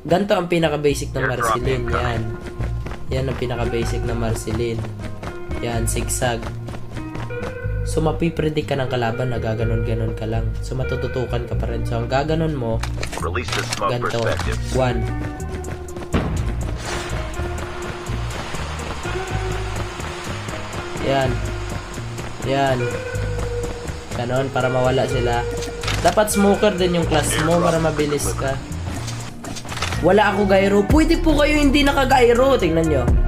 Ganto ang pinaka-basic ng Marceline. Yan. Yan ang pinaka-basic ng Marceline. Yan, zigzag. So, mapipredict ka ng kalaban na gaganon-ganon ka lang. So, matututukan ka pa rin. So, ang gaganon mo, ganito. 1. Yan. Yan. Ganon, para mawala sila. Dapat smoker din yung class mo para mabilis ka. Wala ako gyro. Pwede po kayo hindi naka-gyro. Tingnan nyo.